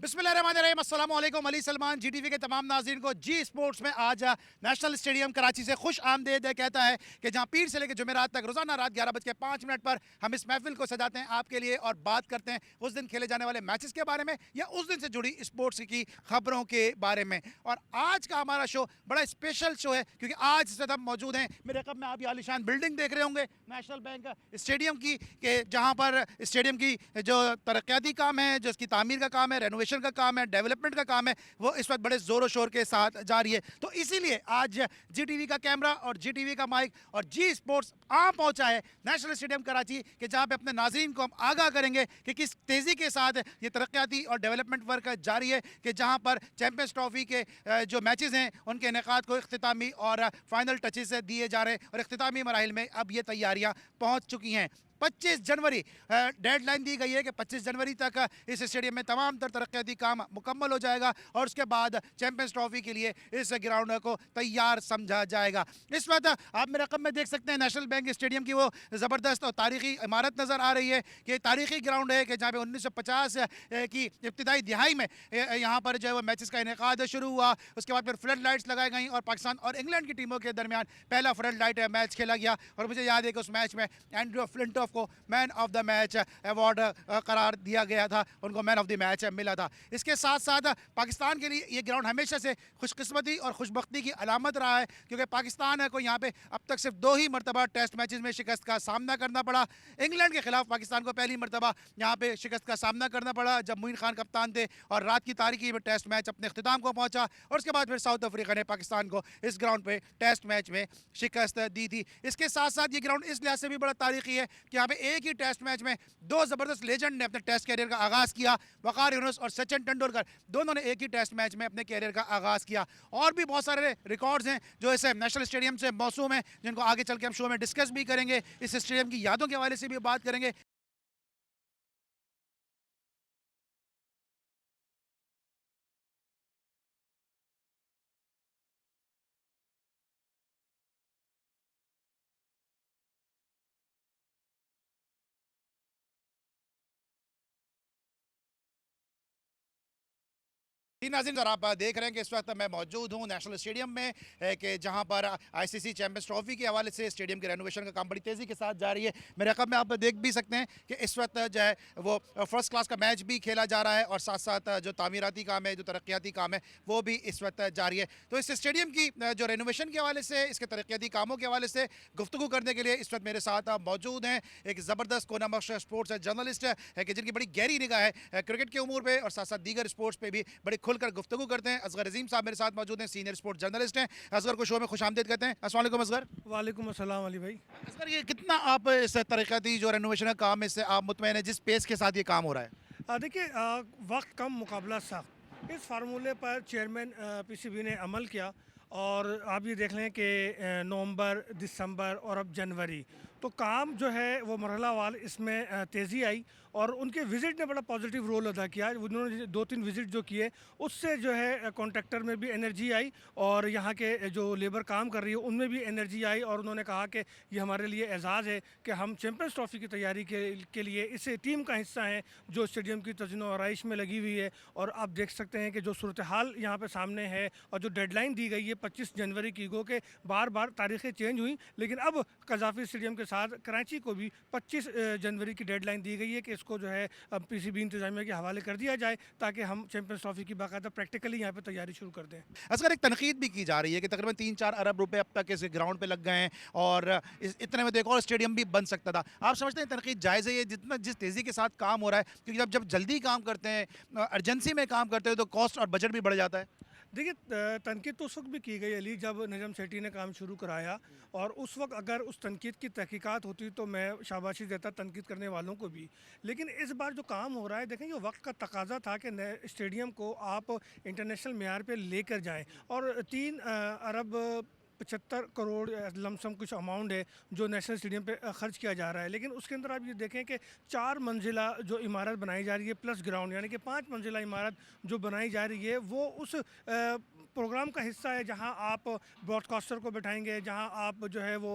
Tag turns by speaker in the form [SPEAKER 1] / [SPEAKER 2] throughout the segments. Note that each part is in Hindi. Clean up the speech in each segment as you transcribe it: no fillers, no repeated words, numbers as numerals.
[SPEAKER 1] बिस्मिल्लाहिर्रहमानिर्रहीम, अस्सलाम वालेकुम। अली सलमान जीटीवी के तमाम नाज़रीन को जी स्पोर्ट्स में आज नेशनल स्टेडियम कराची से खुश आमदेद कहता है कि जहां पीर से लेकर जुमेरात तक रोजाना रात 11:05 पर हम इस महफिल को सजाते हैं आपके लिए और बात करते हैं उस दिन खेले जाने वाले मैचेस के बारे में या उस दिन से जुड़ी स्पोर्ट्स की खबरों के बारे में। और आज का हमारा शो बड़ा स्पेशल शो है क्योंकि आज इस वक्त हम मौजूद हैं मेरे कब में आप ये आलिशान बिल्डिंग देख रहे होंगे नेशनल बैंक स्टेडियम की, के जहां पर स्टेडियम की जो तरक्याती काम है, जो इसकी तामीर का काम है, रेनोवेशन का काम है, डेवलपमेंट का काम है, वो इस वक्त बड़े जोरों शोर के साथ जारी है। तो इसीलिए आज जी टीवी का कैमरा और जी टीवी का माइक और जी स्पोर्ट्स आ पहुंचा है नेशनल स्टेडियम कराची कि जहां पे अपने नाज़रीन को हम आगाह करेंगे कि किस तेज़ी के साथ ये तरक्याती और डेवलपमेंट वर्क जारी है, कि जहां पर चैंपियंस ट्रॉफी के जो मैचेस हैं उनके इनेकाद को इख्तितामी और फाइनल टचेस दिए जा रहे हैं और इख्तितामी मराहिल में अब ये तैयारियां पहुंच चुकी हैं। 25 जनवरी डेडलाइन दी गई है कि 25 जनवरी तक इस स्टेडियम में तमाम तर तरक्याती काम मुकम्मल हो जाएगा और उसके बाद चैंपियंस ट्रॉफी के लिए इस ग्राउंड को तैयार समझा जाएगा। इस वक्त आप मेरे रकम में देख सकते हैं नेशनल बैंक स्टेडियम की वो ज़बरदस्त और तारीखी इमारत नज़र आ रही है कि तारीखी ग्राउंड है कि जहाँ पे 1950 की इब्तदाई दिहाई में यहाँ पर जो है वो मैचेस का इनेकाद शुरू हुआ। उसके बाद फिर फ्लड लाइट्स लगाई गई और पाकिस्तान और इंग्लैंड की टीमों के दरमियान पहला फ्लड लाइट मैच खेला गया और मुझे याद है कि उस मैच में एंड्रू फ्लिंटॉफ को man of the match award करार दिया गया था, उनको मैन ऑफ द मैच मिला था। इसके साथ साथ पाकिस्तान के लिए ये ग्राउंड हमेशा से खुशकिस्मती और खुशबख्ती की अलामत रहा है क्योंकि पाकिस्तान को यहाँ पे अब तक सिर्फ 2 ही मरतबा टेस्ट मैचेस में शिकस्त का सामना करना पड़ा। इंग्लैंड के खिलाफ पाकिस्तान को पहली मरतबा यहाँ पे शिकस्त का सामना करना पड़ा जब मोइन खान कप्तान थे और रात की तारीकी में टेस्ट मैच अपने अख्तिताम को पहुँचा और उसके बाद फिर साउथ अफ्रीका ने पाकिस्तान को इस ग्राउंड पर टेस्ट मैच में शिकस्त दी थी। इसके साथ साथ ये ग्राउंड इस लिहाज से भी बड़ा तारीखी है कि यहाँ पे एक ही टेस्ट मैच में 2 ज़बरदस्त लेजेंड ने अपने टेस्ट कैरियर का आगाज़ किया। वकार यूनुस और सचिन तेंदुलकर दोनों ने एक ही टेस्ट मैच में अपने कैरियर का आगाज़ किया। और भी बहुत सारे रिकॉर्ड्स हैं जो इस नेशनल स्टेडियम से मौसूम हैं जिनको आगे चल के हम शो में डिस्कस भी करेंगे। इस स्टेडियम की यादों के हवाले से भी बात करेंगे। जी नाज़रीन, और आप देख रहे हैं कि इस वक्त मैं मौजूद हूँ नेशनल स्टेडियम में कि जहाँ पर आईसीसी चैंपियंस ट्रॉफी के हवाले से स्टेडियम के रेनोवेशन का काम बड़ी तेज़ी के साथ जारी है। मेरे रकम में आप देख भी सकते हैं कि इस वक्त जो है वो फर्स्ट क्लास का मैच भी खेला जा रहा है और साथ साथ जो तामीराती काम है, जो तरक्याती काम है, वो भी इस वक्त जारी है। तो इस स्टेडियम की जो रेनोवेशन के हवाले से, इसके तरक्याती कामों के हवाले से गुफ्तगू करने के लिए इस वक्त मेरे साथ मौजूद हैं एक ज़बरदस्त कोनाबख्श स्पोर्ट्स जर्नलिस्ट है कि जिनकी बड़ी गहरी निगाह है क्रिकेट के उमूर पर और साथ साथ दीगर स्पोर्ट्स पर भी बड़ी खुलकर गुफ्तगू करते हैं। असगर अजीम साहब मेरे साथ मौजूद हैं, सीनियर स्पोर्ट्स जर्नलिस्ट हैं। असगर को शो में खुशामदीद कहते हैं। अस्सलाम वालेकुम असगर।
[SPEAKER 2] वालेकुम अस्सलाम अली भाई।
[SPEAKER 1] असगर, ये कितना आप इस तरक्याती जो रेनोवेशन का काम है इससे आप मुतमईन हैं जिस पेस के साथ ये काम हो रहा है?
[SPEAKER 2] देखिए, वक्त कम मुकाबला सख्त, इस फार्मूले पर चेयरमैन पीसीबी ने अमल किया और आप ये देख लें कि नवंबर, दिसंबर और अब जनवरी तो काम जो है वो मरहलावार इसमें तेज़ी आई और उनके विज़िट ने बड़ा पॉजिटिव रोल अदा किया। उन्होंने 2-3 विज़िट जो किए उससे जो है कॉन्ट्रैक्टर में भी एनर्जी आई और यहाँ के जो लेबर काम कर रही है उनमें भी एनर्जी आई और उन्होंने कहा कि ये हमारे लिए एजाज़ है कि हम चैम्पियंस ट्रॉफ़ी की तैयारी के लिए इस टीम का हिस्सा हैं जो स्टेडियम की तजनो आराइश में लगी हुई है। और आप देख सकते हैं कि जो सूरत हाल यहाँ पर सामने है और जो डेडलाइन दी गई है 25 जनवरी की, गो के बार बार तारीखें चेंज हुई लेकिन अब कज़ाफ़ी स्टेडियम के साथ कराची को भी 25 जनवरी की डेडलाइन दी गई है कि इसको जो है अब पीसीबी इंतजामिया के हवाले कर दिया जाए ताकि हम चैंपियंस ट्रॉफी की बाकायदा प्रैक्टिकली यहाँ पे तैयारी शुरू कर दें।
[SPEAKER 1] असगर, एक तनकीद भी की जा रही है कि तकरीबन 3-4 अरब रुपए अब तक इस ग्राउंड पे लग गए हैं और इतने में तो एक और स्टेडियम भी बन सकता था। आप समझते हैं तनकीद जायज़ है ये जितना जिस तेज़ी के साथ काम हो रहा है? क्योंकि जब जब जल्दी काम करते हैं, अर्जेंसी में काम करते हैं तो कॉस्ट और बजट भी बढ़ जाता है।
[SPEAKER 2] देखिए, तनकीद तो उस वक्त भी की गई अली जब नजम सेठी ने काम शुरू कराया और उस वक्त अगर उस तनकीद की तहकीकात होती तो मैं शाबाशी देता तनकीद करने वालों को भी। लेकिन इस बार जो काम हो रहा है देखें, ये वक्त का तकाजा था कि नए स्टेडियम को आप इंटरनेशनल मेयार पे लेकर जाएं और 3 अरब 75 करोड़ लमसम कुछ अमाउंट है जो नेशनल स्टेडियम पे ख़र्च किया जा रहा है। लेकिन उसके अंदर आप ये देखें कि 4 मंजिला जो इमारत बनाई जा रही है प्लस ग्राउंड, यानी कि 5 मंजिला इमारत जो बनाई जा रही है वो उस प्रोग्राम का हिस्सा है जहां आप ब्रॉडकास्टर को बैठाएंगे, जहां आप जो है वो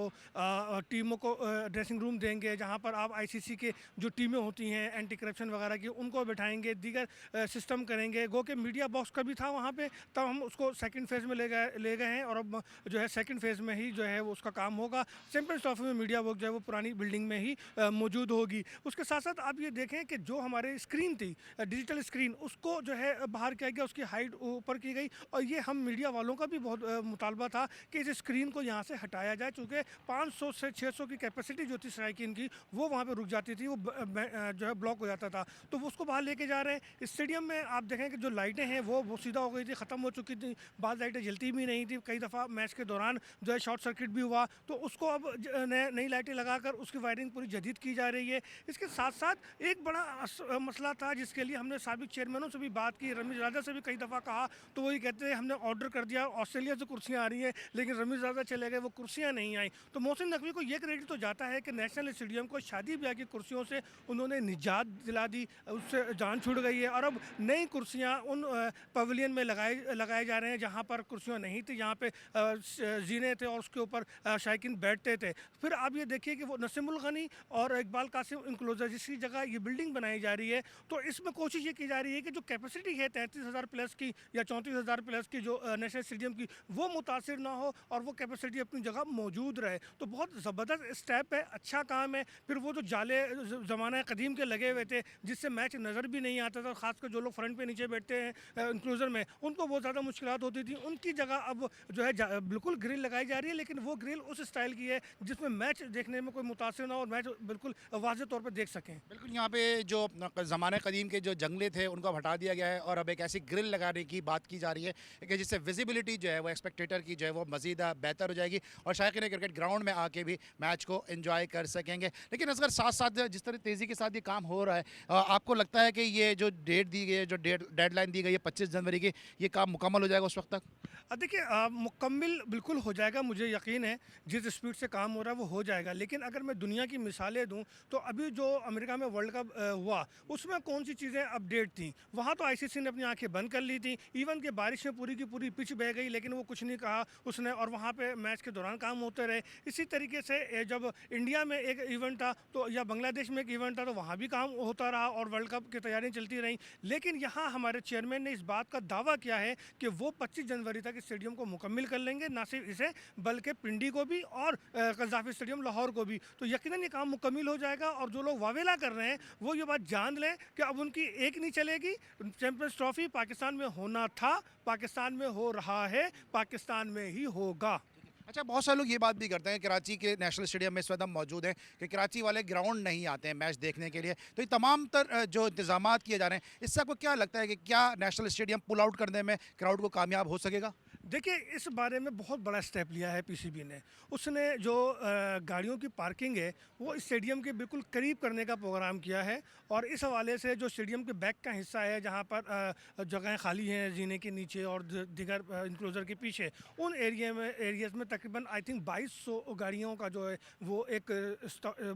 [SPEAKER 2] टीमों को ड्रेसिंग रूम देंगे, जहां पर आप आईसीसी के जो टीमें होती हैं एंटी करप्शन वगैरह की उनको बैठाएंगे, दीगर सिस्टम करेंगे। गो के मीडिया बॉक्स का भी था वहाँ पे, तब हम उसको सेकंड फेज़ में ले गए हैं और अब जो है सेकंड फेज़ में ही जो है वो उसका काम होगा। चैंपियंस ट्रॉफी में मीडिया बॉक्स जो है वो पुरानी बिल्डिंग में ही मौजूद होगी। उसके साथ साथ आप ये देखें कि जो हमारे स्क्रीन थी, डिजिटल स्क्रीन, उसको जो है बाहर किया गया, उसकी हाइट ऊपर की गई और ये हम मीडिया वालों का भी बहुत मुतालबा था कि इस स्क्रीन को यहाँ से हटाया जाए, चूँकि 500 से 600 की कैपेसिटी जो थी सराइकिन की वो वहाँ पे रुक जाती थी, वो जो है ब्लॉक हो जाता था, तो वो उसको बाहर लेके जा रहे हैं। स्टेडियम में आप देखें कि जो लाइटें हैं वो सीधा हो गई थी, ख़त्म हो चुकी थी, बाद लाइटें जलती भी नहीं थी, कई दफ़ा मैच के दौरान जो है शॉर्ट सर्किट भी हुआ, तो उसको अब नई लाइटें लगाकर उसकी वायरिंग पूरी जदीद की जा रही है। इसके साथ साथ एक बड़ा मसला था जिसके लिए हमने साबिक चेयरमैनों से भी बात की, रमीज़ राजा से भी कई दफ़ा कहा, तो वही कहते हैं हमने ऑर्डर कर दिया, ऑस्ट्रेलिया से कुर्सियाँ आ रही हैं, लेकिन रमीज़ राजा चले गए, वो कुर्सियाँ नहीं आई। तो मोहसिन नकवी को ये क्रेडिट तो जाता है कि नेशनल स्टेडियम को शादी ब्याह की कुर्सियों से उन्होंने निजात दिला दी, उससे जान छूट गई है और अब नई कुर्सियाँ उन पवेलियन में लगाए जा रहे हैं जहाँ पर कुर्सियाँ नहीं थी, जहाँ पे जीने थे और उसके ऊपर शायकीन बैठते थे। फिर आप ये देखिए कि वो नसीमुल गनी और इकबाल कासिम इंक्लोजर जिसकी जगह ये बिल्डिंग बनाई जा रही है, तो इसमें कोशिश ये की जा रही है कि जो कैपेसिटी है 33,000 प्लस की या 34,000 प्लस की जो नेशनल स्टेडियम की, वो मुतासिर ना हो और वो कैपेसिटी अपनी जगह मौजूद रहे। तो बहुत ज़बरदस्त स्टेप है, अच्छा काम है। फिर वो जो जाले ज़माना कदीम के लगे हुए थे जिससे मैच नज़र भी नहीं आता था, ख़ासकर जो लोग फ्रंट पे नीचे बैठते हैं इंक्लूजर में, उनको बहुत ज़्यादा मुश्किलात होती थी, उनकी जगह अब जो है बिल्कुल ग्रिल लगाई जा रही है, लेकिन वो ग्रिल उस स्टाइल की है जिसमें मैच देखने में कोई मुतासिर ना हो और मैच बिल्कुल वाज़ेह तौर पर देख सकें।
[SPEAKER 1] बिल्कुल, यहाँ पे जो ज़माने कदीम के जो जंगले थे उनको अब हटा दिया गया है और अब एक ऐसी ग्रिल लगाने की बात की जा रही है कि जिससे विजिबिलिटी जो है वो स्पेक्टेटर की जो है वो मज़ीद बेहतर हो जाएगी और शायकीन क्रिकेट ग्राउंड में आके भी मैच को एंजॉय कर सकेंगे। लेकिन असगर साथ साथ जिस तरह तेज़ी के साथ ये काम हो रहा है, आपको लगता है कि ये जो डेट दी गई है, जो डेडलाइन दी गई है 25 जनवरी की, ये काम मुकम्मल हो जाएगा उस वक्त तक?
[SPEAKER 2] देखिए मुकम्मल बिल्कुल हो जाएगा, मुझे यकीन है जिस स्पीड से काम हो रहा है वो हो जाएगा। लेकिन अगर मैं दुनिया की मिसालें दूं तो अभी जो अमेरिका में वर्ल्ड कप हुआ उसमें कौन सी चीज़ें अपडेट थी, वहाँ तो आईसीसी ने अपनी आंखें बंद कर ली थी, इवन के बारिश में पूरी की पूरी पिच बह गई लेकिन वो कुछ नहीं कहा उसने और वहाँ पे मैच के दौरान काम होते रहे। इसी तरीके से जब इंडिया में एक इवेंट था तो या बांग्लादेश में एक इवेंट था तो वहाँ भी काम होता रहा और वर्ल्ड कप की तैयारियाँ चलती रहीं। लेकिन यहाँ हमारे चेयरमैन ने इस बात का दावा किया है कि वो 25 जनवरी तक स्टेडियम को मुकम्मल कर लेंगे, ना सिर्फ इसे बल्कि पिंडी को भी और कज़ाफ़ी स्टेडियम लाहौर को भी। तो यकीनन ये काम मुकम्मल हो जाएगा और जो लोग वावेला कर रहे हैं वो ये बात जान लें कि अब उनकी एक नहीं चलेगी। चैंपियंस ट्रॉफी पाकिस्तान में होना था, पाकिस्तान में हो रहा है, पाकिस्तान में ही होगा।
[SPEAKER 1] अच्छा, बहुत सारे लोग ये बात भी करते हैं, कराची के नेशनल स्टेडियम में इस वक्त हम मौजूद हैं, कि कराची वाले ग्राउंड नहीं आते हैं मैच देखने के लिए, तो ये तमाम जो इंतजाम किए जा रहे हैं, इससे आपको क्या लगता है कि क्या नेशनल स्टेडियम पुल आउट करने में क्राउड को कामयाब हो सकेगा?
[SPEAKER 2] देखिए इस बारे में बहुत बड़ा स्टेप लिया है पीसीबी ने। उसने जो गाड़ियों की पार्किंग है वो स्टेडियम के बिल्कुल करीब करने का प्रोग्राम किया है और इस हवाले से जो स्टेडियम के बैक का हिस्सा है जहाँ पर जगहें खाली हैं जीने के नीचे और दिगर इंक्लोजर के पीछे, उन एरियाज़ में तकरीबन आई थिंक 2200 गाड़ियों का जो है वो एक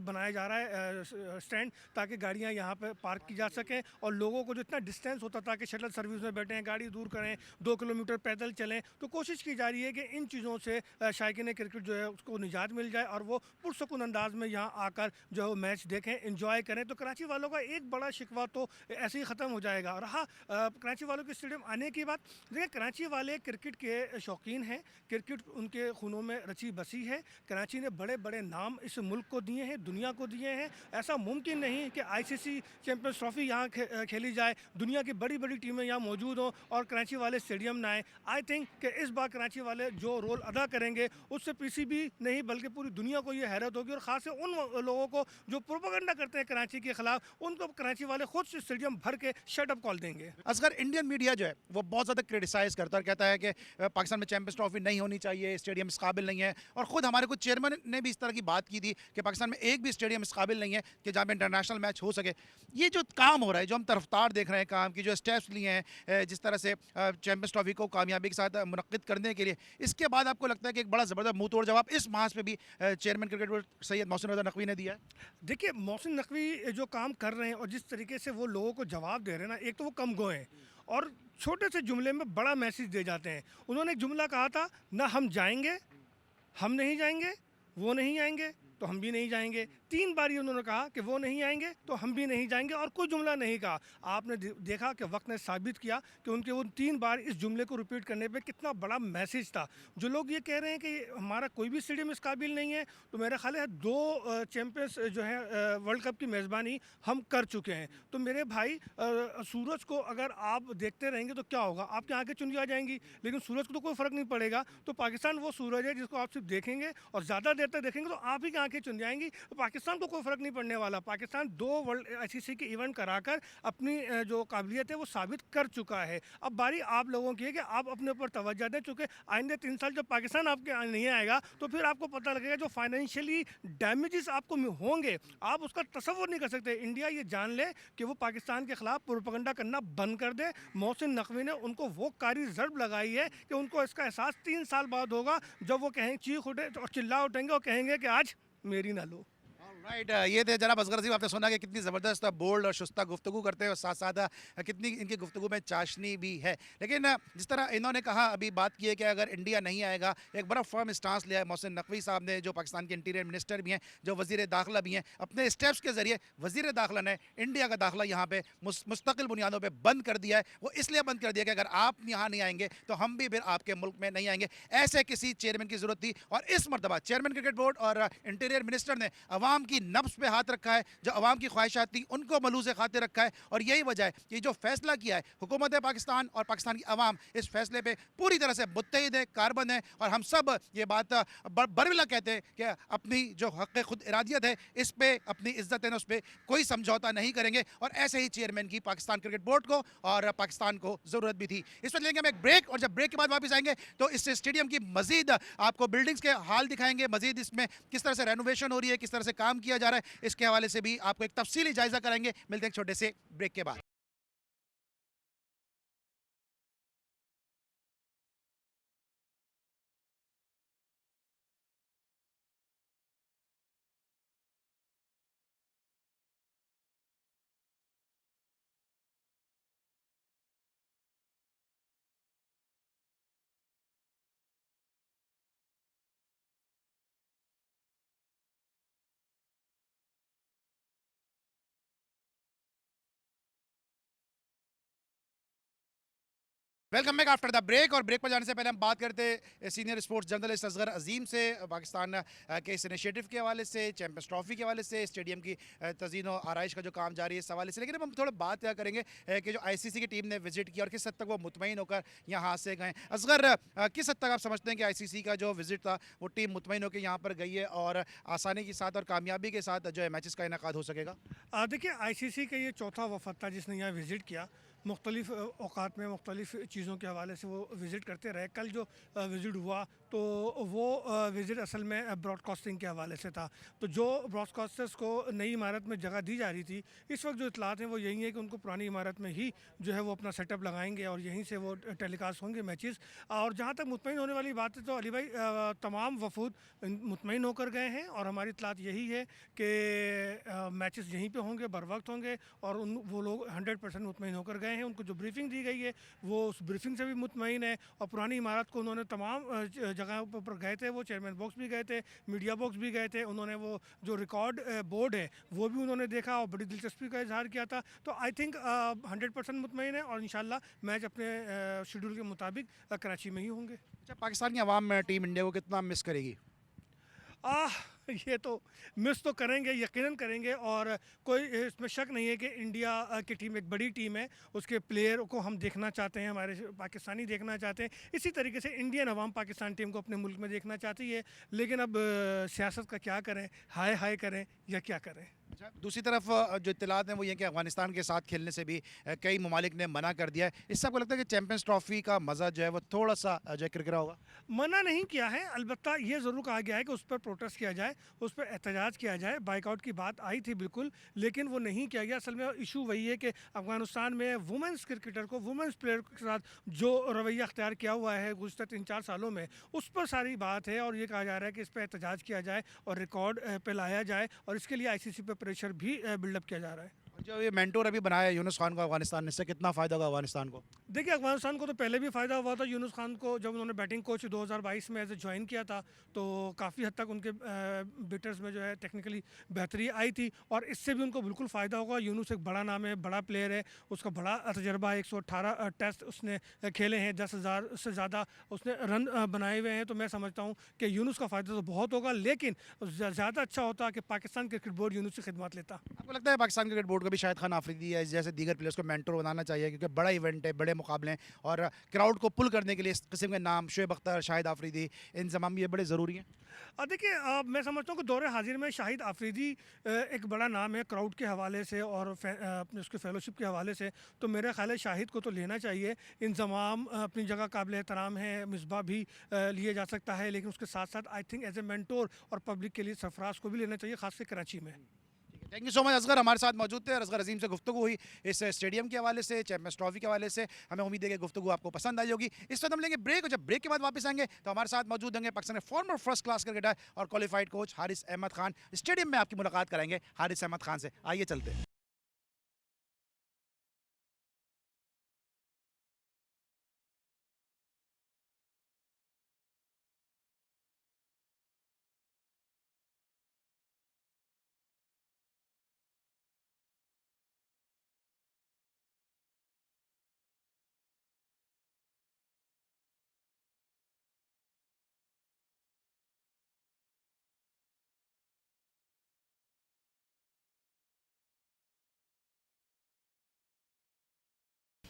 [SPEAKER 2] बनाया जा रहा है स्टैंड, ताकि गाड़ियाँ यहाँ पर पार्क की जा सकें और लोगों को जो इतना डिस्टेंस होता था कि शटल सर्विस में बैठें, गाड़ी दूर करें, 2 किलोमीटर पैदल चलें, तो कोशिश की जा रही है कि इन चीज़ों से शायकीन क्रिकेट जो है उसको निजात मिल जाए और वो पुरसुकून अंदाज में यहाँ आकर जो है मैच देखें, एंजॉय करें। तो कराची वालों का एक बड़ा शिकवा तो ऐसे ही ख़त्म हो जाएगा। रहा कराची वालों के स्टेडियम आने की बात, देखिए कराची वाले क्रिकेट के शौकीन हैं, क्रिकेट उनके खूनों में रची बसी है। कराची ने बड़े बड़े नाम इस मुल्क को दिए हैं, दुनिया को दिए हैं। ऐसा मुमकिन नहीं कि आईसीसी चैंपियंस ट्रॉफी यहाँ खेली जाए, दुनिया की बड़ी बड़ी टीमें यहाँ मौजूद हों और कराची वाले स्टेडियम ना आए। आई थिंक कि इस बार कराची वाले जो रोल अदा करेंगे उससे पीसीबी नहीं बल्कि पूरी दुनिया को ये हैरत होगी और ख़ास उन लोगों को जो प्रोपेगेंडा करते हैं कराची के खिलाफ, उनको कराची वाले खुद से स्टेडियम भर के शट अप कॉल देंगे।
[SPEAKER 1] असगर इंडियन मीडिया जो है वो बहुत ज़्यादा क्रिटिसाइज़ करता है और कहता है कि पाकिस्तान में चैंपियंस ट्रॉफी नहीं होनी चाहिए, स्टेडियम इस काबिल नहीं है, और ख़ुद हमारे कुछ चेयरमैन ने भी इस तरह की बात की थी कि पाकिस्तान में एक भी स्टेडियम इस काबिल नहीं है कि जहाँ पे इंटरनेशनल मैच हो सके। ये जो काम हो रहा है, जो हम तरफदार देख रहे हैं काम की, जो स्टेप्स लिए हैं जिस तरह से चैंपियंस ट्रॉफी को कामयाबी के साथ मुनक्किद करने के लिए, इसके बाद आपको लगता है कि एक बड़ा ज़बरदस्त मुँह तोड़ जवाब इस मास पे भी chairman cricket board Syed Mohsin Raza Naqvi ने दिया है?
[SPEAKER 2] देखिए मोहसिन नकवी जो काम कर रहे हैं और जिस तरीके से वो लोगों को जवाब दे रहे हैं ना, एक तो वो कम गो हैं और छोटे से जुमले में बड़ा मैसेज दे जाते हैं। उन्होंने एक जुमला कहा था, ना हम जाएंगे, हम नहीं जाएंगे, वो नहीं आएंगे तो हम भी नहीं जाएंगे। 3 बार ये उन्होंने कहा कि वो नहीं आएंगे तो हम भी नहीं जाएंगे, और कोई जुमला नहीं कहा। आपने देखा कि वक्त ने साबित किया कि उनके वो 3 बार इस जुमले को रिपीट करने पे कितना बड़ा मैसेज था। जो लोग ये कह रहे हैं कि हमारा कोई भी स्टेडियम इस काबिल नहीं है, तो मेरा ख्याल है 2 चैंपियंस जो है वर्ल्ड कप की मेज़बानी हम कर चुके हैं। तो मेरे भाई, सूरज को अगर आप देखते रहेंगे तो क्या होगा, आपकी आंखें चुंधी आ जाएंगी, लेकिन सूरज को तो कोई फ़र्क नहीं पड़ेगा। तो पाकिस्तान वो सूरज है जिसको आप सिर्फ देखेंगे और ज़्यादा देर तक देखेंगे तो आप ही की आंखें चुन जाएंगी। तो पाकिस्तान को कोई फ़र्क नहीं पड़ने वाला। पाकिस्तान 2 वर्ल्ड आईसीसी के इवेंट कराकर अपनी जो काबिलियत है वो साबित कर चुका है। अब बारी आप लोगों की है कि आप अपने ऊपर तवज्जो दें, चूँकि आइंदे 3 साल जब पाकिस्तान आपके यहाँ नहीं आएगा तो फिर आपको पता लगेगा जो फाइनेंशियली डैमेजेस आपको होंगे, आप उसका तसव्वुर नहीं कर सकते। इंडिया ये जान ले कि वो पाकिस्तान के खिलाफ प्रोपेगेंडा करना बंद कर दे। मोहसिन नकवी ने उनको वो कारी ज़र्ब लगाई है कि उनको इसका एहसास 3 साल बाद होगा, जब वो कहें, चीख उठे और चिल्ला उठेंगे और कहेंगे कि आज मेरी ना लो।
[SPEAKER 1] राइट, ये थे जनाब असगर अजीम। आपने सुना कि कितनी ज़बरदस्त बोल्ड और शुस्ता गुफ्तगू करते हैं और साथ साथ कितनी इनकी गुफ्तगू में चाशनी भी है। लेकिन जिस तरह इन्होंने कहा, अभी बात की है कि अगर इंडिया नहीं आएगा, एक बड़ा फर्म स्टांस लिया है मोहसिन नकवी साहब ने, जो पाकिस्तान के इंटीरियर मिनिस्टर भी हैं, जो वज़ीर दाखिला भी हैं। अपने स्टेप्स के ज़रिए वज़ीर दाखिला ने इंडिया का दाखिला यहाँ पे मुस्तकिल बुनियादों पर बंद कर दिया है। वो इसलिए बंद कर दिया कि अगर आप यहाँ नहीं आएंगे तो हम भी फिर आपके मुल्क में नहीं आएंगे। ऐसे किसी चेयरमैन की ज़रूरत थी, और इस मरतबा चेयरमैन क्रिकेट बोर्ड और इंटीरियर मिनिस्टर ने अवाम की नब्ज़ पे हाथ रखा है। जो अवाम की ख्वाहिशात थी उनको मलूज़ खातिर रखा है, और यही वजह है कि जो फैसला किया है हुकूमत पाकिस्तान और पाकिस्तान की अवाम इस फैसले पे पूरी तरह से मुत्तहिद है, कारबंद है। और हम सब ये बात बरविला कहते हैं कि अपनी जो हक़ खुद इरादियत है, इस पे अपनी इज्जत है ना, उस पर कोई समझौता नहीं करेंगे। और ऐसे ही चेयरमैन की पाकिस्तान क्रिकेट बोर्ड को और पाकिस्तान को ज़रूरत भी थी। इस पर लेंगे हम एक ब्रेक, और जब ब्रेक के बाद वापस आएंगे तो इस स्टेडियम की मजीद आपको बिल्डिंग्स के हाल दिखाएंगे, मजीद इसमें किस तरह से रेनोवेशन हो रही है, किस तरह से काम किया जा रहा है, इसके हवाले से भी आपको एक तफसीली जायजा कराएंगे। मिलते हैं एक छोटे से ब्रेक के बाद। Welcome back after the break. और ब्रेक पर जाने से पहले हम बात करते हैं senior sports journalist Asghar Azim से, पाकिस्तान के इस इनिशिएटिव के हवाले से, चैंपियंस ट्रॉफी के हवाले से, स्टेडियम की तज़ीन और आराइश का जो काम जारी है इस हवाले से। लेकिन अब हम थोड़ा बात करेंगे कि जो आईसीसी की टीम ने विजिट किया और किस हद तक वो मुतमईन होकर यहाँ से गए। असगर, किस हद तक आप समझते हैं कि आईसीसी का जो विजिट था वो टीम मुतमईन होकर यहाँ पर गई है और आसानी के साथ और कामयाबी के साथ जो है मैचेस का इनेकाद हो सकेगा?
[SPEAKER 2] देखिए, आईसीसी का ये चौथा वफद था जिसने यहाँ विज़िट किया। मुख्तलिफ़ औकात में मुख्तलिफ़ चीज़ों के हवाले से वो विज़िट करते रहे। कल जो विज़िट हुआ तो वो विज़िट असल में ब्रॉडकास्टिंग के हवाले से था। तो जो ब्रॉडकास्टर्स को नई इमारत में जगह दी जा रही थी, इस वक्त जो इतलात हैं वो यही है कि उनको पुरानी इमारत में ही जो है वो अपना सेटअप लगाएंगे और यहीं से वो टेलीकास्ट होंगे मैचेस। और जहाँ तक मुतमईन होने वाली बात है तो अली भाई, तमाम वफूद मुतमईन होकर गए हैं, और हमारी इतलात यही है कि मैचेस यहीं पे होंगे, बर वक्त होंगे, और वो लोग 100% मुतमईन होकर गए हैं। उनको जो ब्रीफिंग दी गई है वो उस ब्रीफिंग से भी मुतमईन है। और पुरानी इमारत को उन्होंने तमाम जगहों पर गए थे, वो चेयरमैन बॉक्स भी गए थे, मीडिया बॉक्स भी गए थे, उन्होंने वो जो रिकॉर्ड बोर्ड है वो भी उन्होंने देखा और बड़ी दिलचस्पी का इजहार किया था। तो आई थिंक 100% मुतमईन है, और इंशाल्लाह मैच अपने शेड्यूल के मुताबिक कराची में ही होंगे।
[SPEAKER 1] अच्छा, पाकिस्तान की आवाम टीम इंडिया को कितना मिस करेगी?
[SPEAKER 2] ये तो मिस तो करेंगे, यकीनन करेंगे, और कोई इसमें शक नहीं है कि इंडिया की टीम एक बड़ी टीम है। उसके प्लेयर को हम देखना चाहते हैं, हमारे पाकिस्तानी देखना चाहते हैं। इसी तरीके से इंडियन अवाम पाकिस्तान टीम को अपने मुल्क में देखना चाहती है। लेकिन अब सियासत का क्या करें, हाय हाय करें या क्या करें।
[SPEAKER 1] अच्छा, दूसरी तरफ जो इत्तलात हैं वो ये कि अफगानिस्तान के साथ खेलने से भी कई ममालिक ने मना कर दिया है। इससे आपको लगता है कि चैंपियंस ट्रॉफी का मज़ा जो है वो थोड़ा सा जो है किरकिरा होगा?
[SPEAKER 2] मना नहीं किया है, अलबत्ता ये ज़रूर कहा गया है कि उस पर प्रोटेस्ट किया जाए, उस पर एहतजाज किया जाए। बाइकआउट की बात आई थी बिल्कुल, लेकिन वो नहीं किया गया। असल में इशू वही है कि अफगानिस्तान में वुमेंस क्रिकेटर को, वुमेंस प्लेयर के साथ जो रवैया अख्तियार किया हुआ है गुज़श्ता 3-4 सालों में, उस पर सारी बात है। और ये कहा जा रहा है कि इस पर एहतजाज किया जाए और रिकॉर्ड पे लाया जाए, और इसके लिए आईसीसी पे प्रेशर भी बिल्डअप किया जा रहा है।
[SPEAKER 1] जो ये मेंटोर अभी बनाया है यूनुस खान को अफगानिस्तान ने, इससे कितना फ़ायदा होगा अफगानिस्तान को?
[SPEAKER 2] देखिए, अफ़गानिस्तान को तो पहले भी फ़ायदा हुआ था यूनुस खान को, जब उन्होंने बैटिंग कोच 2022 में एज़ ए जॉइन किया था, तो काफ़ी हद तक उनके बिटर्स में जो है टेक्निकली बेहतरी आई थी, और इससे भी उनको बिल्कुल फ़ायदा होगा। यूनुस एक बड़ा नाम है, बड़ा प्लेयर है, उसका बड़ा तजर्बा, 118 टेस्ट उसने खेले हैं, 10,000 से ज़्यादा उसने रन बनाए हुए हैं। तो मैं समझता हूँ कि यूनुस का फ़ायदा तो बहुत होगा, लेकिन ज़्यादा अच्छा होता कि पाकिस्तान क्रिकेट बोर्ड यूनुस की खिदमत लेता।
[SPEAKER 1] आपको लगता है पाकिस्तान क्रिकेट बोर्ड को भी शाहिद खान आफरीदी है जैसे दीगर प्लेयर्स को मेंटोर बनाना चाहिए, क्योंकि बड़ा इवेंट है, बड़े मुकाबले हैं और क्राउड को पुल करने के लिए इस किस्म के नाम शोएब अख्तर, शाहिद आफरीदी, इंजमाम ये बड़े ज़रूरी हैं?
[SPEAKER 2] देखिए, मैं समझता हूँ कि दौरे हाजिर में शाहिद आफरीदी एक बड़ा नाम है क्राउड के हवाले से और अपने उसके फेलोशिप के हवाले से। तो मेरा ख्याल है शाहिद को तो लेना चाहिए। इंजमाम अपनी जगह काबिल एहतराम है, मिसबा भी लिए जा सकता है, लेकिन उसके साथ साथ I think as a mentor और पब्लिक के लिए सरफराज को भी लेना चाहिए, खासकर कराची में।
[SPEAKER 1] Thank you so much. Asghar हमारे साथ मौजूद थे और असगर अजीम से गुफ्तगू हुई इस स्टेडियम के हवाले से, चैंपियंस ट्रॉफी के हवाले से। हमें उम्मीद है कि गुफ्तगू आपको पसंद आई होगी। इस वक्त हम लेंगे ब्रेक, और जब ब्रेक के बाद वापस आएंगे तो हमारे साथ मौजूद होंगे पाकिस्तान के फॉर्मर फर्स्ट क्लास क्रिकेटर और qualified coach Haris Ahmed Khan. Stadium में आपकी मुलाकात कराएंगे हारिस अहमद खान से। आइए चलते हैं।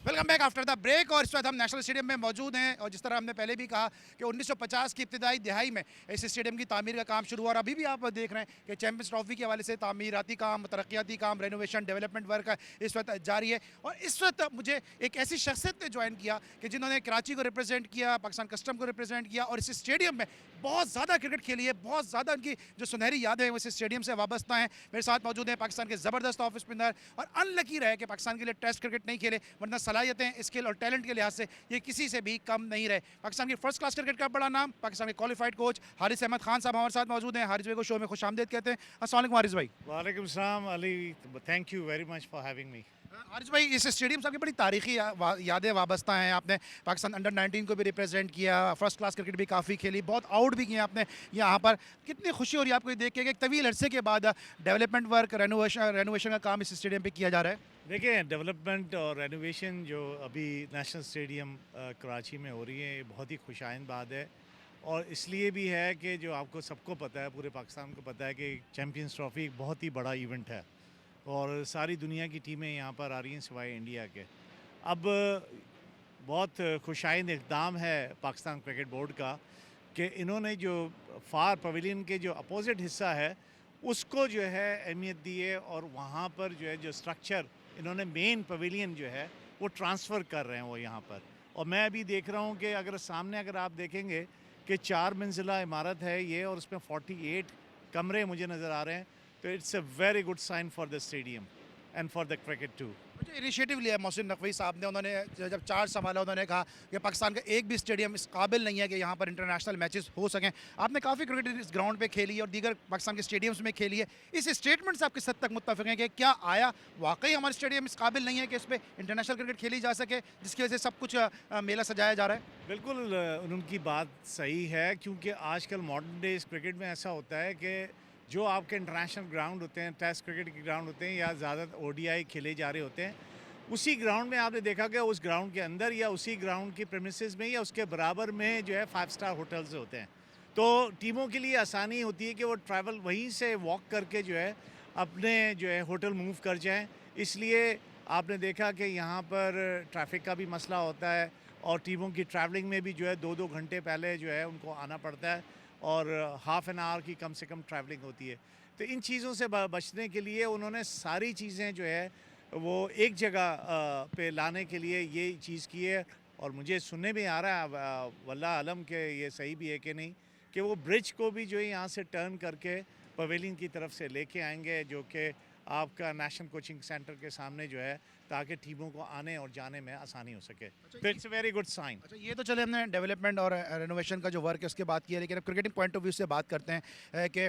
[SPEAKER 1] Welcome back after the break. और इस वक्त हम नेशनल स्टेडियम में मौजूद हैं, और जिस तरह हमने पहले भी कहा कि 1950 की इब्तदाई दिहाई में इस स्टेडियम की तामीर का काम शुरू हुआ, और अभी भी आप देख रहे हैं कि चैंपियंस ट्रॉफी के हवाले से तामीराती काम, तरक्याती काम, रेनोवेशन, डेवलपमेंट वर्क इस वक्त जारी है। और इस वक्त मुझे एक ऐसी शख्सियत ने ज्वाइन किया कि जिन्होंने कराची को रिप्रेजेंट किया, पाकिस्तान कस्टम को रिप्रेजेंट किया, और इस स्टेडियम में बहुत ज़्यादा क्रिकेट खेली है, बहुत ज़्यादा उनकी जो सुनहरी यादें हैं वो इस स्टेडियम से वाबस्ता हैं। मेरे साथ मौजूद हैं पाकिस्तान के ज़बरदस्त ऑफ स्पिनर, और अनलकी रहे कि पाकिस्तान के लिए टेस्ट क्रिकेट नहीं खेले, वरना सलाहियतें, स्किल और टैलेंट के लिहाज से ये किसी से भी कम नहीं रहे। पाकिस्तान की फर्स्ट क्लास क्रिकेट का बड़ा नाम, पाकिस्तान के क्वालिफाइड कोच हारिस अहमद खान साहब हमारे साथ मौजूद हैं। हारिस भाई को शो में खुशामदीद कहते हैं। अस्सलाम वालेकुम हारिस भाई।
[SPEAKER 3] वालेकुम सलाम Ali, thank you very much for having me.
[SPEAKER 1] Haris भाई, इस स्टेडियम से आपकी बड़ी तारीखी यादें वाबस्ता हैं। आपने पाकिस्तान अंडर 19 को भी रिप्रेजेंट किया, फर्स्ट क्लास क्रिकेट भी काफ़ी खेली, बहुत आउट भी किया आपने यहाँ पर। कितनी खुशी हो रही है आपको ये देख के कि एक तवील अरसे के बाद डेवलपमेंट वर्क, रेनोवेशन का काम इस स्टेडियम पे किया जा रहा है?
[SPEAKER 3] देखिए, डेवलपमेंट और रेनोवेशन जो अभी नेशनल स्टेडियम कराची में हो रही है, ये बहुत ही खुशाइन बात है। और इसलिए भी है कि जो आपको सबको पता है, पूरे पाकिस्तान को पता है कि चैम्पियंस ट्रॉफी एक बहुत ही बड़ा इवेंट है, और सारी दुनिया की टीमें यहाँ पर आ रही हैं सिवाय इंडिया के। अब बहुत खुशाइन इक़दाम है पाकिस्तान क्रिकेट बोर्ड का कि इन्होंने जो फार पवेलियन के जो अपोजिट हिस्सा है उसको जो है अहमियत दी है, और वहाँ पर जो है जो स्ट्रक्चर इन्होंने मेन पवेलियन जो है वो ट्रांसफ़र कर रहे हैं वो यहाँ पर। और मैं अभी देख रहा हूँ कि अगर सामने अगर आप देखेंगे कि 4 मंजिला इमारत है ये, और उसमें 48 कमरे मुझे नज़र आ रहे हैं। तो it's a very good sign for the stadium and for the cricket too.
[SPEAKER 1] जो इनिशिएटिव लिया है मोहसिन नकवी साहब ने, उन्होंने जब चार्ज संभाला उन्होंने कहा कि पाकिस्तान का एक भी स्टेडियम इस काबिल नहीं है कि यहाँ पर इंटरनेशनल मैचेस हो सकें। आपने काफ़ी क्रिकेट इस ग्राउंड पे खेली है और दीगर पाकिस्तान के स्टेडियम्स में खेली है। इस स्टेटमेंट से आप किस हद तक मुत्तफ़िक़ हैं कि क्या आया वाकई हमारे स्टेडियम इस काबिल नहीं है कि इस पर इंटरनेशनल क्रिकेट खेली जा सके, जिसकी वजह से सब कुछ मेला सजाया जा रहा है?
[SPEAKER 3] बिल्कुल उनकी बात सही है, क्योंकि आजकल मॉडर्न डेज क्रिकेट में ऐसा होता है कि जो आपके इंटरनेशनल ग्राउंड होते हैं, टेस्ट क्रिकेट के ग्राउंड होते हैं, या ज़्यादा ODI खेले जा रहे होते हैं, उसी ग्राउंड में आपने देखा कि उस ग्राउंड के अंदर या उसी ग्राउंड की प्रेमिसेस में या उसके बराबर में जो है 5 स्टार होटल्स होते हैं। तो टीमों के लिए आसानी होती है कि वो ट्रैवल वहीं से वॉक करके जो है अपने जो है होटल मूव कर जाएं। इसलिए आपने देखा कि यहाँ पर ट्रैफिक का भी मसला होता है, और टीमों की ट्रैवलिंग में भी जो है 2-2 घंटे पहले जो है उनको आना पड़ता है, और हाफ एन आवर की कम से कम ट्रैवलिंग होती है। तो इन चीज़ों से बचने के लिए उन्होंने सारी चीज़ें जो है वो एक जगह पे लाने के लिए ये चीज़ की है। और मुझे सुनने में आ रहा है वल्लाह आलम के ये सही भी है कि नहीं, कि वो ब्रिज को भी जो है यहाँ से टर्न करके पवेलियन की तरफ से लेके आएंगे, जो कि आपका नेशनल कोचिंग सेंटर के सामने जो है, ताकि टीमों को आने और जाने में आसानी हो सके। तो it's a very good sign.
[SPEAKER 1] अच्छा, ये तो चले हमने डेवलपमेंट और रेनोवेशन का जो वर्क है उसके बात की है, लेकिन अब क्रिकेटिंग पॉइंट ऑफ व्यू से बात करते हैं कि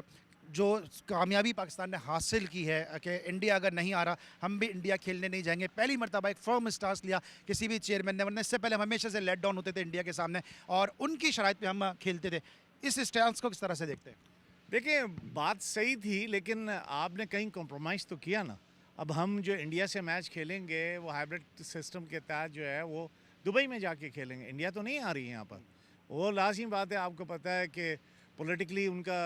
[SPEAKER 1] जो कामयाबी पाकिस्तान ने हासिल की है कि इंडिया अगर नहीं आ रहा हम भी इंडिया खेलने नहीं जाएंगे, पहली मरतबा एक फर्म स्टांस लिया किसी भी चेयरमैन ने, वरना इससे पहले हम हमेशा से लेट डाउन होते थे इंडिया के सामने और उनकी शराइत पे हम खेलते थे। इस स्टांस को किस तरह से देखते हैं?
[SPEAKER 3] देखिए, बात सही थी लेकिन आपने कहीं कॉम्प्रोमाइज़ तो किया ना। अब हम जो इंडिया से मैच खेलेंगे वो हाइब्रिड सिस्टम के तहत जो है वो दुबई में जाके खेलेंगे। इंडिया तो नहीं आ रही है यहाँ पर। वो लाज़मी बात है, आपको पता है कि पॉलिटिकली उनका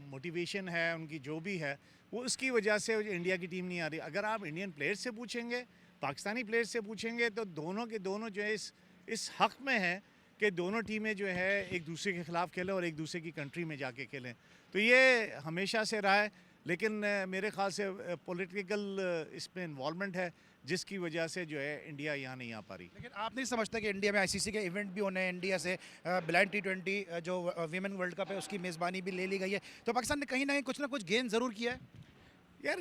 [SPEAKER 3] मोटिवेशन है, उनकी जो भी है वो उसकी वजह से इंडिया की टीम नहीं आ रही। अगर आप इंडियन प्लेयर्स से पूछेंगे, पाकिस्तानी प्लेयर्स से पूछेंगे तो दोनों के दोनों जो है इस हक़ में है कि दोनों टीमें जो है एक दूसरे के ख़िलाफ़ खेलें और एक दूसरे की कंट्री में जाके खेलें। तो ये हमेशा से रहा है, लेकिन मेरे ख़्याल से पॉलिटिकल इसमें इन्वॉल्वमेंट है जिसकी वजह से जो है इंडिया यहाँ नहीं आ पा रही।
[SPEAKER 1] लेकिन आप नहीं समझते कि इंडिया में आईसीसी के इवेंट भी होने हैं, इंडिया से ब्लाइंड T20 जो वीमेन वर्ल्ड कप है उसकी मेज़बानी भी ले ली गई है, तो पाकिस्तान ने कहीं ना कुछ गेन ज़रूर किया है।
[SPEAKER 3] यार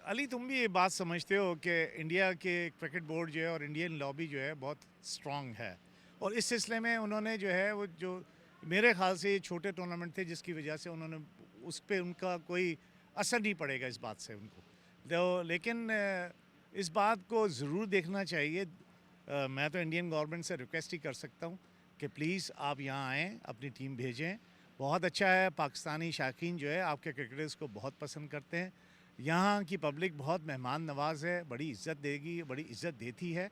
[SPEAKER 3] अली, तुम भी ये बात समझते हो कि इंडिया के क्रिकेट बोर्ड जो है और इंडियन लॉबी जो है बहुत स्ट्रांग है और इस सिलसिले में उन्होंने जो है वो जो मेरे ख्याल से ये छोटे टूर्नामेंट थे जिसकी वजह से उन्होंने उस पर उनका कोई असर नहीं पड़ेगा इस बात से उनको। तो लेकिन इस बात को ज़रूर देखना चाहिए। मैं तो इंडियन गवर्नमेंट से रिक्वेस्ट ही कर सकता हूँ कि प्लीज़ आप यहाँ आएँ, अपनी टीम भेजें। बहुत अच्छा है, पाकिस्तानी शायकीन जो है आपके क्रिकेटर्स को बहुत पसंद करते हैं। यहाँ की पब्लिक बहुत मेहमान नवाज है, बड़ी इज़्ज़त देगी, बड़ी इज़्ज़त देती है।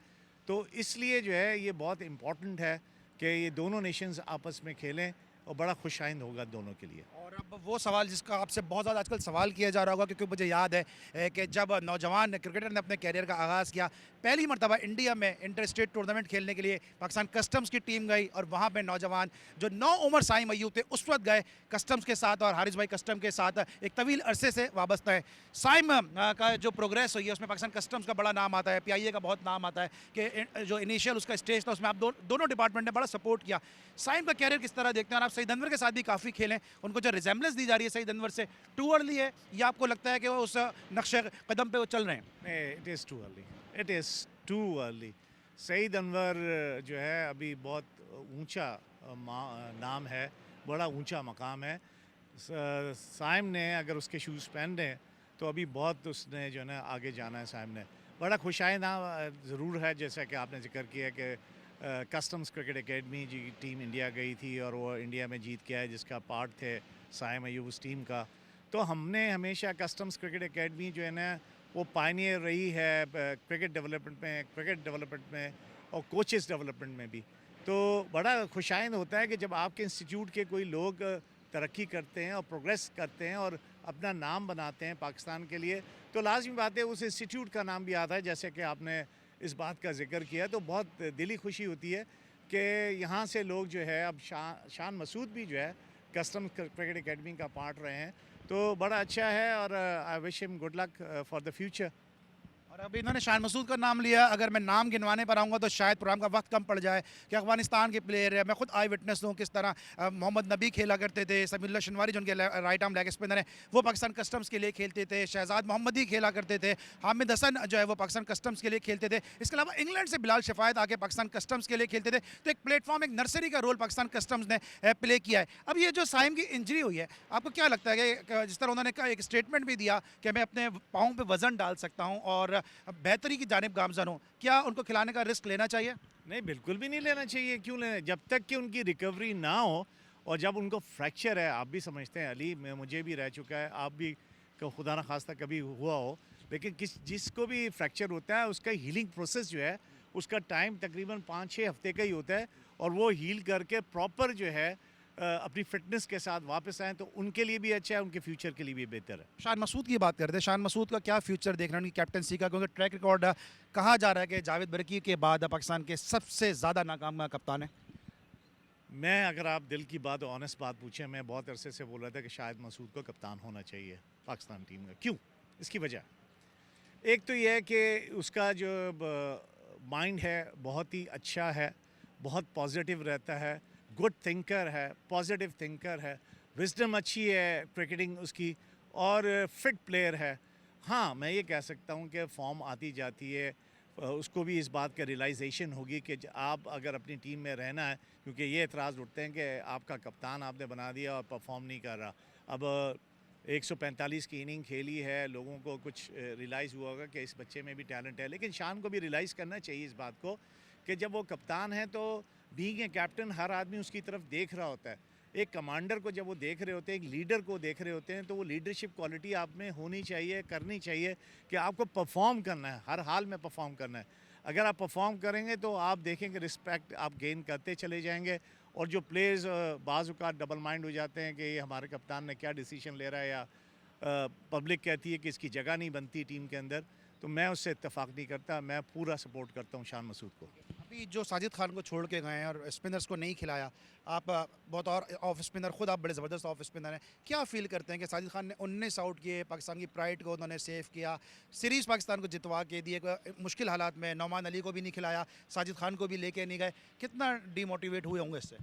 [SPEAKER 3] तो इसलिए जो है ये बहुत इम्पॉर्टेंट है कि ये दोनों नेशंस आपस में खेलें और बड़ा खुशाइंद होगा दोनों के लिए।
[SPEAKER 1] और अब वो सवाल जिसका आपसे बहुत ज़्यादा आजकल सवाल किया जा रहा होगा, क्योंकि मुझे याद है कि जब नौजवान क्रिकेटर ने अपने कैरियर का आगाज़ किया, पहली मरतबा इंडिया में इंटर स्टेट टूर्नामेंट खेलने के लिए पाकिस्तान कस्टम्स की टीम गई और वहाँ पे नौजवान जो 9 उम्र साइम अयूब थे उस वक्त गए कस्टम्स के साथ और हारिस भाई कस्टम के साथ एक तवील अरसे से वाबस्ता है। साइम का जो प्रोग्रेस हुई है उसमें पाकिस्तान कस्टम्स का बड़ा नाम आता है, PIA का बहुत नाम आता है कि जो इनिशियल उसका स्टेज था उसमें आप दोनों डिपार्टमेंट ने बड़ा सपोर्ट किया। साइम का कैरियर किस तरह देखते हैं? और आप सईद अनवर के साथ भी काफ़ी खेलें, उनको जो रिजेम्बलेंस दी जा रही है सईद अनवर से, टू अर्ली है या आपको लगता है कि वो उस नक्शे कदम पे वो चल रहे हैं?
[SPEAKER 3] नहीं, it is too early, it is too early. Saeed Anwar जो है अभी बहुत ऊंचा नाम है, बड़ा ऊंचा मकाम है। साइम ने अगर उसके शूज़ पहन रहे तो अभी बहुत उसने जो है ना आगे जाना है। साइम ने बड़ा खुशाइंदा ज़रूर है, जैसा कि आपने जिक्र किया कि कस्टम्स क्रिकेट एकेडमी जी टीम इंडिया गई थी और वो इंडिया में जीत के आए, जिसका पार्ट थे साइम अयूब उस टीम का। तो हमने हमेशा कस्टम्स क्रिकेट एकेडमी जो है ना वो पायनियर रही है क्रिकेट डेवलपमेंट में और कोचेस डेवलपमेंट में भी। तो बड़ा खुशाइंद होता है कि जब आपके इंस्टीट्यूट के कोई लोग तरक्की करते हैं और प्रोग्रेस करते हैं और अपना नाम बनाते हैं पाकिस्तान के लिए, तो लाजमी बात है उस इंस्टीट्यूट का नाम भी आता है। जैसे कि आपने इस बात का जिक्र किया, तो बहुत दिली खुशी होती है कि यहाँ से लोग जो है अब शान मसूद भी जो है कस्टम क्रिकेट एकेडमी का पार्ट रहे हैं, तो बड़ा अच्छा है और I wish him good luck for the future.
[SPEAKER 1] और अभी इन्होंने शान मसूद का नाम लिया, अगर मैं नाम गिनवाने पर आऊँगा तो शायद प्रोग्राम का वक्त कम पड़ जाए कि अफगानिस्तान के प्लेयर है। मैं खुद आई विटनेस हूँ किस तरह मोहम्मद नबी खेला करते थे, समीउल्लाह शनवारी जो उनके राइट आर्म लेग स्पिनर हैं वो पाकिस्तान कस्टम्स के लिए खेलते थे, शहजाद मोहम्मदी खेला करते थे, हामिद हसन जो है वो पाकिस्तान कस्टम्स के लिए खेलते थे। इसके अलावा इंग्लैंड से बिलाल शफायत आके पाकिस्तान कस्टम्स के लिए खेलते थे। तो एक प्लेटफॉर्म, एक नर्सरी का रोल पाकिस्तान कस्टम्स ने प्ले किया है। अब ये जो साइम की इंजरी हुई है, आपको क्या लगता है कि जिस तरह उन्होंने एक स्टेटमेंट भी दिया कि मैं अपने पाँव पर वजन डाल सकता हूँ और बेहतरी की जानिब गामजन हो, क्या उनको खिलाने का रिस्क लेना चाहिए?
[SPEAKER 3] नहीं, बिल्कुल भी नहीं लेना चाहिए। क्यों लेना? जब तक कि उनकी रिकवरी ना हो और जब उनको फ्रैक्चर है, आप भी समझते हैं अली, मुझे भी रह चुका है, आप भी खुदा ना खास्ता कभी हुआ हो, लेकिन जिसको भी फ्रैक्चर होता है उसका हीलिंग प्रोसेस जो है उसका टाइम तकरीबन 5-6 हफ्ते का ही होता है और वो हील करके प्रॉपर जो है अपनी फिटनेस के साथ वापस आएँ तो उनके लिए भी अच्छा है, उनके फ्यूचर के लिए भी बेहतर है।
[SPEAKER 1] शान मसूद की बात करते हैं, शान मसूद का क्या फ्यूचर देख रहे हैं उनकी कैप्टनसी का? क्योंकि ट्रैक रिकॉर्ड कहा जा रहा है कि जावेद बरकी के बाद पाकिस्तान के सबसे ज़्यादा नाकाम कप्तान है।
[SPEAKER 3] मैं अगर आप दिल की बात, ऑनेस्ट बात पूछें, मैं बहुत अरसे से बोल रहा था कि शायद मसूद को कप्तान होना चाहिए पाकिस्तान टीम का। क्यों? इसकी वजह एक तो यह है कि उसका जो माइंड है बहुत ही अच्छा है, बहुत पॉजिटिव रहता है, गुड थिंकर है, पॉजिटिव थिंकर है, विजडम अच्छी है क्रिकेटिंग उसकी और फिट प्लेयर है। हाँ, मैं ये कह सकता हूँ कि फॉर्म आती जाती है, उसको भी इस बात का रियलाइजेशन होगी कि आप अगर अपनी टीम में रहना है, क्योंकि ये एतराज़ उठते हैं कि आपका कप्तान आपने बना दिया और परफॉर्म नहीं कर रहा। अब 145 की इनिंग खेली है, लोगों को कुछ रियलाइज़ हुआ होगा कि इस बच्चे में भी टैलेंट है। लेकिन शान को भी रियलाइज़ करना चाहिए इस बात को कि जब वो कप्तान है तो बीइंग ए कैप्टन हर आदमी उसकी तरफ देख रहा होता है। एक कमांडर को जब वो देख रहे होते हैं, एक लीडर को देख रहे होते हैं, तो वो लीडरशिप क्वालिटी आप में होनी चाहिए, करनी चाहिए कि आपको परफॉर्म करना है, हर हाल में परफॉर्म करना है। अगर आप परफॉर्म करेंगे तो आप देखेंगे रिस्पेक्ट आप गेन करते चले जाएंगे। और जो प्लेयर्स बाज़ औक़ात डबल माइंड हो जाते हैं कि ये हमारे कप्तान ने क्या डिसीजन ले रहा है, या पब्लिक कहती है कि इसकी जगह नहीं बनती टीम के अंदर, तो मैं उससे इत्तेफाक नहीं करता। मैं पूरा सपोर्ट करता हूँ शान मसूद को।
[SPEAKER 1] अभी जो साजिद खान को छोड़ के गए हैं और स्पिनर्स को नहीं खिलाया, आप बहुत और ऑफ स्पिनर, खुद आप बड़े ज़बरदस्त ऑफ स्पिनर हैं, क्या फील करते हैं कि साजिद खान ने 19 आउट किए, पाकिस्तान की प्राइड को उन्होंने सेव किया, सीरीज़ पाकिस्तान को जितवा के दिए, मुश्किल हालात में नौमान अली को भी नहीं खिलाया, साजिद खान को भी लेके नहीं गए, कितना डीमोटिवेट हुए होंगे इससे?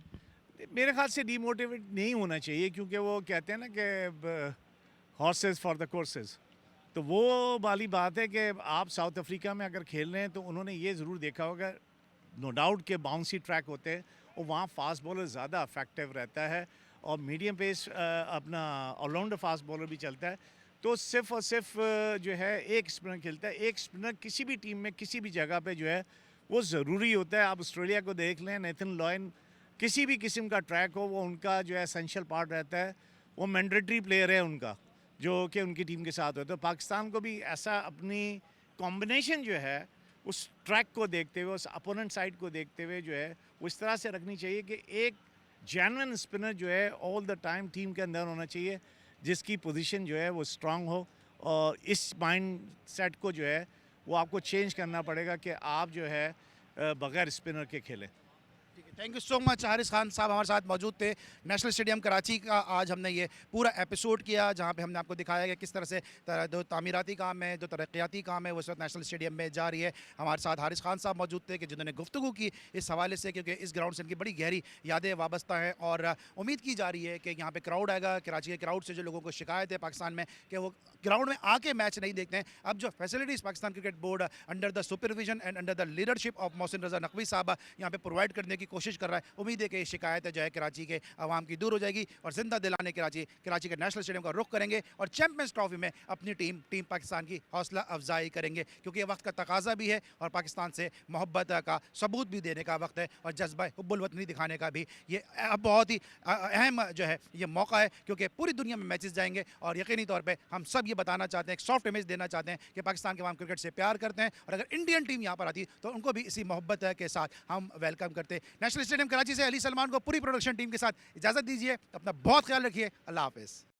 [SPEAKER 3] मेरे ख्याल से डीमोटिवेट नहीं होना चाहिए, क्योंकि वो कहते हैं ना कि हॉर्सेस फॉर द कोर्सेज। तो वो वाली बात है कि आप साउथ अफ्रीका में अगर खेल रहे हैं तो उन्होंने ये ज़रूर देखा होगा, नो डाउट के बाउंसी ट्रैक होते हैं और वहाँ फास्ट बॉलर ज़्यादा इफेक्टिव रहता है और मीडियम पेस अपना ऑलराउंडर फास्ट बॉलर भी चलता है। तो सिर्फ और सिर्फ जो है एक स्पिनर खेलता है। एक स्पिनर किसी भी टीम में किसी भी जगह पे जो है वो ज़रूरी होता है। आप ऑस्ट्रेलिया को देख लें, नेथन लॉयन, किसी भी किस्म का ट्रैक हो वो उनका जो है एसेंशियल पार्ट रहता है। वो मैंडेटरी प्लेयर है उनका, जो कि उनकी टीम के साथ होता है। तो पाकिस्तान को भी ऐसा अपनी कॉम्बिनेशन जो है उस ट्रैक को देखते हुए, उस अपोनेंट साइड को देखते हुए जो है वो इस तरह से रखनी चाहिए कि एक जेन्युइन स्पिनर जो है ऑल द टाइम टीम के अंदर होना चाहिए, जिसकी पोजीशन जो है वो स्ट्रांग हो। और इस माइंड सेट को जो है वो आपको चेंज करना पड़ेगा कि आप जो है बगैर स्पिनर के खेलें।
[SPEAKER 1] Thank you so much. Haris Khan साहब हमारे साथ मौजूद थे। नेशनल स्टेडियम कराची का आज हमने ये पूरा एपिसोड किया, जहाँ पे हमने आपको दिखाया कि किस तरह से जो तामीराती काम है, जो तरक्याती काम है, वो इस वक्त नेशनल स्टेडियम में जारी है। हमारे साथ हारिस खान साहब मौजूद थे कि जिन्होंने गुफ्तगू की इस हवाले से, क्योंकि इस ग्राउंड से इनकी बड़ी गहरी यादें वाबस्ता हैं और उम्मीद की जा रही है कि यहाँ पर क्राउड आएगा। कराची के क्राउड से जो लोगों को शिकायत है पाकिस्तान में कि वो ग्राउंड में आके मैच नहीं देखते हैं, अब जो facilities Pakistan cricket board under the supervision and under the leadership of Mohsin Raza Naqvi साहब यहाँ पे प्रोवाइड करने की कोशिश कर रहा है, उम्मीद है कि शिकायत जो है कराची के आवाम की दूर हो जाएगी और जिंदा दिलाने कराची के नेशनल स्टेडियम का रुख करेंगे और चैंपियंस ट्रॉफी में अपनी टीम पाकिस्तान की हौसला अफजाई करेंगे, क्योंकि ये वक्त का तकाजा भी है और पाकिस्तान से मोहब्बत का सबूत भी देने का वक्त है और जज्बा हुब्बुल वतनी दिखाने का भी ये अब बहुत ही अहम जो है ये मौका है, क्योंकि पूरी दुनिया में मैचेस जाएंगे और यकीनी तौर पर हम सब ये बताना चाहते हैं, एक सॉफ्ट इमेज देना चाहते हैं कि पाकिस्तान के आवाम क्रिकेट से प्यार करते हैं और अगर इंडियन टीम यहाँ पर आती तो उनको भी इसी मोहब्बत के साथ हम वेलकम करते हैं। नेशनल स्टेडियम कराची से अली सलमान को पूरी प्रोडक्शन टीम के साथ इजाज़त दीजिए। अपना बहुत ख्याल रखिए। अल्लाह हाफ़िज़।